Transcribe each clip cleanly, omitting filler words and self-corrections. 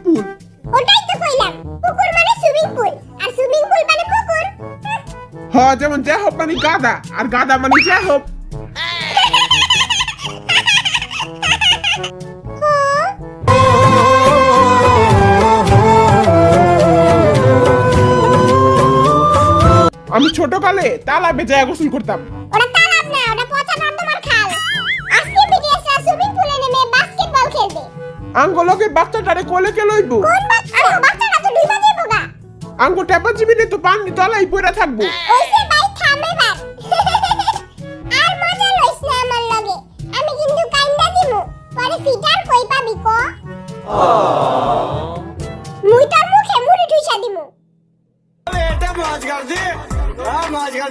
পুল। ওটাই তো কইলাম, পুকুর মানে সুইমিং পুল আর সুইমিং পুল মানে পুকুর। হ্যাঁ, যেমন জ্যাহব মানে গাদা আর গাদা মানে জ্যাহব। আমি ছোটকালে তালাবে যায় গোসল করতাম। ওটা তালাব না, ওটা পচা নর্দমার খাল। আজকে বিটিএসরা সুইমিং পুলে নেমে বাস্কেটবল খেলবে। আঙ্গলকের বাচ্চাটারে কোলে কে লইব? কোন বাচ্চা? বাচ্চাটা তো ডুবে যাইবো গা। আঙ্গ টেপা জিবিনে তো পানি তলাই পড়ে থাকবো। ওইসে ভাই থামে বাদ। আর মজা লইছ না আমার লগে। আমি কিন্তু কাইন্দা দিমু। পরে ফিটার কই পাবি ক? মুই তোর মুখে মুড়ি ঠুইসা দিমু। बेटे मौज कर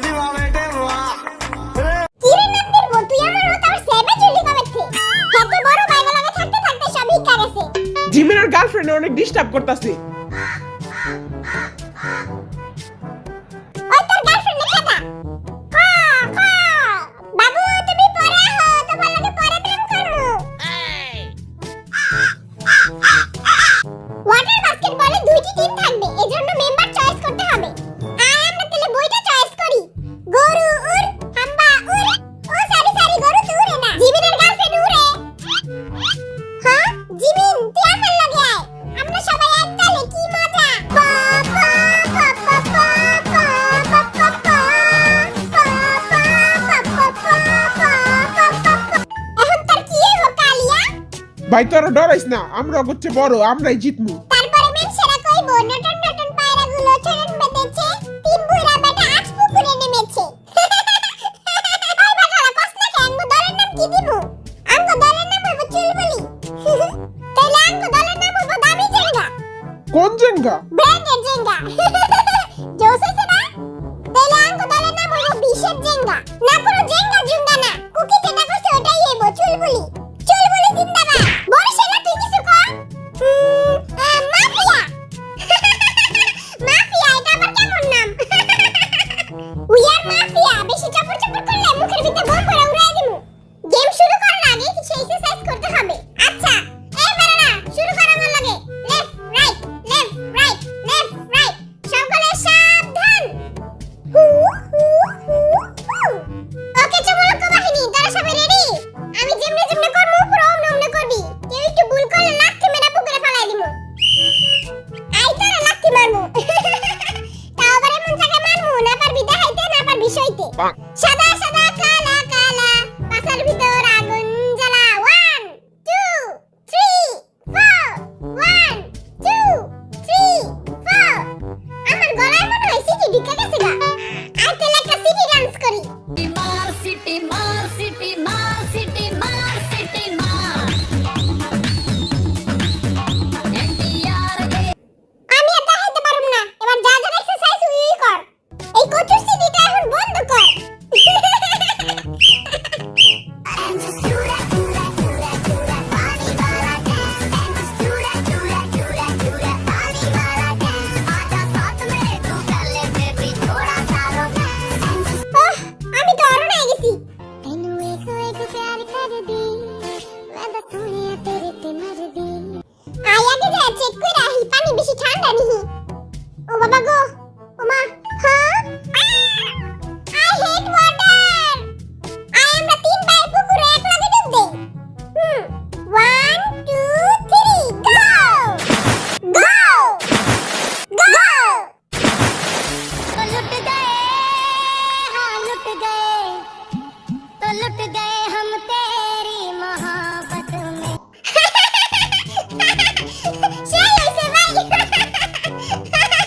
दी वाह बेटे वाह। কিরে নাতির বউ, তুই আমার মত আর সেবে চুলি কবে থে? হেতে বড় ভাইগো লগে থাকতে থাকতে সব হিকা গেছে। জিমিনের গার্লফ্রেন্ড অনেক ডিস্টার্ব করতেছে। ওই তোর গার্লফ্রেন্ড খেতা। বাবু তুমি পরে আহো, তোমার লগে পরে প্রেম করমু। ওয়াটার বাস্কেটবলে দুইটি টিম থাকবে, এজন্য মেম্বার চয়েস করতে হবে। আমরা তাহলে বইটা চয়েস করি। গরু উড়, হাম্বা উড়। ও সরি গরু তো উড়ে না, জিমিনের গার্লফ্রেন্ড উড়ে। হ্যাঁ জিমিন, তুই আমার লগে আয়, আমরা সবাই এক তালে কি মজা। পা পা পা পা পা পা পা পা পা পা পা পা। এখন তার কি হইব কালিয়া? ভাই তোরা ডরাইস না, আমরা হচ্ছে বড়, আমরাই জিতমু। তারপরে মেনসেরা কইবো নটন নটন পায়রাগুলো ছেড়ন বেঁধেছে, তিন বুইরা বেটা আজ পুকুরে নেমেছে। ওই বাটারা কসনা আঙ্গ দলের নাম কি দিমু? আঙ্গ দলের নাম হইব চুলবুলি। তাইলে আঙ্গ দলের নাম হইব দামি জেঙ্গা। কোন জেঙ্গা? ব্র্যান্ডের জেঙ্গা। জোসেছে না? তাইলে আঙ্গ দলের নাম হইব বিশের জেঙ্গা। না কোনো জেঙ্গা জুঙ্গা না, কুকি যেটা কইছে ওটাই হইব চুলবুলি। চুলবুলি জিন্দাবাদ। বড় ছেলে তুই কিছু কর। মাফিয়া। মাফিয়া, এটা আবার কেমন নাম? We are mafia. বেশি চপর চপর করলে মুখের ভিতরে বোম করে উড়াই দিমু। গেম শুরু করার আগে কিছু এক্সারসাইজ করতে হবে। আচ্ছা, এই বারানা শুরু কর আমার লাগে। Left right left right left right. সকলে সাবধান। হু হু হু হু। ওকে চমলক বাহিনী, তারা সবাই রেডি? আমি যেমনে যেমনে করমু পুরো অমনে করবি। কেউ একটু ভুল করলে লাথি মেরে পুকুরে ফেলাই দিমু। আই তোরা লাথি মারমু। তাও আবার এমন জায়গায় মারমু না পারবি দেখাইতে, না পারবি সইতে। সাদা সাদা কালা কালা, পাছার ভিতর আগুন জ্বালা। 1 2 3 4 1 2 3 4। আমার গলায় মনে হয় সিটি ঢুকে গেছে গা। আই তাহলে একটা সিটি ডান্স করি। मार सिटी मार सिटी मार सिटी मार सिटी मार एनटीआर के আমি আর দেখাইতে পারুম না, এবার যা যা এক্সারসাইজ উই কর। এই কচুর সিটিটা এখন বন্ধ কর। আমি তো অরণ হয়ে গেছি। আয় আগে যা চেক করে আহি, পানি বেশি ঠান্ডা নিহি। ও বাবা গো, ও মা, হ্যাঁ আই হেট ওয়াটার। আয় আমরা তিন ভাই পুকুরে এক লগে ডুব দেই। 1 2 3 গো গো গো। तो लुट गए हाँ लुट गए तो लुट गए हम तेरी मोहब्बत में সেই হইছে ভাই। চলো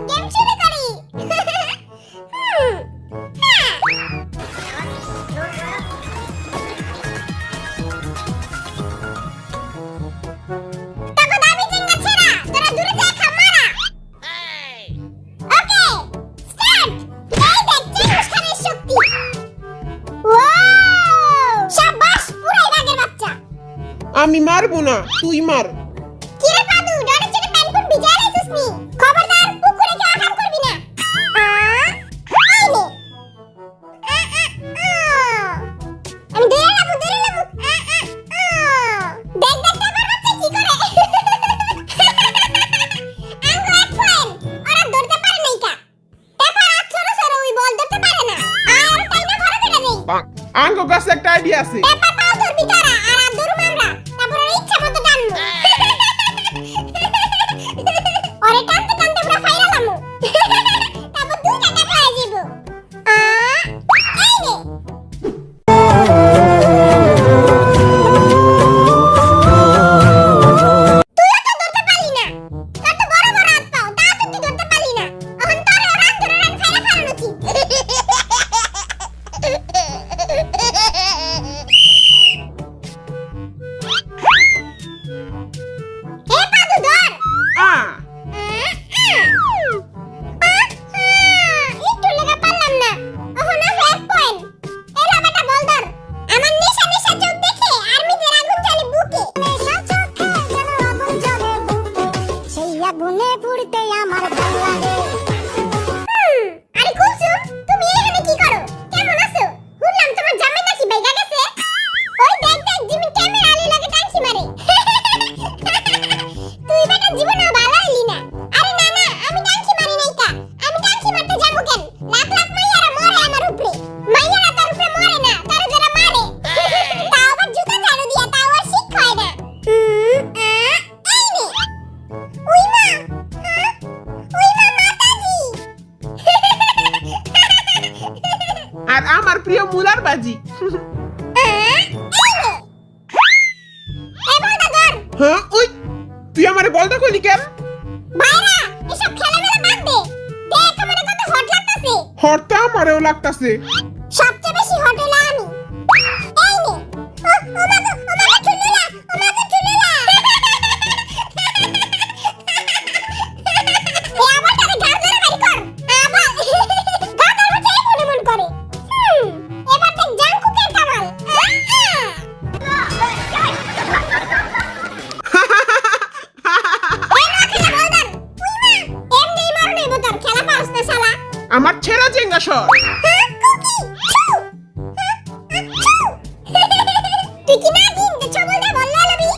গেম শুরু করি। তখন দামি জিঙ্গা ছেড়া, তোরা দূরে যা খা মারা। Okay start. এই দেখ চেঙ্গুস খানের শক্তি। ওয়াও, শাবাশ পুরাই বাঘের বাচ্চা। আমি মারবো না, তুই মার। কিরে পাদু, ডরে ছেড়ে প্যান কোন ভিজায় রাইছিস নি? খবরদার পুকুরে কেউ আকাম করবি না। এই নে। আমি ধরে নেবো। দেখ দেখ আমার বাচ্চা কি আইডিয়া আছে। পেপার পাও ধরবি তোরা আর আর ধরুম আমরা, তারপর ওর ইচ্ছা মতো টানবো। ওরে টানতে টানতে পুরো ফাইরালামু। তারপর দুইটা টেপা হয়ে যাবো। এই রে তুইও তো ধরতে পারলি না। তোর তো বড় বড় হাত পাও, তাও তো তুই ধরতে পারলি না। এখন তোর রান ধরে রান ফাইরা ফারানো উচিত। হে পাদু ধর। একটু লেগে পারলাম না। এখন আর 1 পয়েন্ট। এই লাবাটা বল ধর। আমার নেশা নেশা চোখ দেখে আর্মিদের আগুন জ্বলে বুকে। নেশা চোখে যেন আগুন জ্বলে বুকে, সেই আগুনে পুড়তে আমার ভালো লাগে। আরে কুলসুম, তুমি এখানে কি করো? কেমন আছো? শুনলাম তোমার জামাই নাকি বাইগা গেছে। ওই দেখ দেখ জিমি ক্যামেরা আলি লাগে টানছি মারে। তুই বেটা জীবনে ভালো হইলি না। আরে না না, আমি টানছি মারি নাই কা। আমি টানছি মারতে যাবো কেন? লাখ লাখ মাইয়ারা মরে আমার উপরে। মাইয়ারা তার উপরে মরে না, তারা যারা মারে। তাও আবার জুতা ঝাড়ু দিয়া, তাও আর শিক্ষা হয় না। এই রে উই মা, উই মা মাতাজি। আর আমার প্রিয় মুলার বাজি। হ্যাঁ ওই তুই আমারে বলতে কইলি কেন? হরতা আমারেও লাগতাছে। আমার ছেঁড়া জেঙ্গা সর। তুই কি না দিন ছবলটা বললা লবি?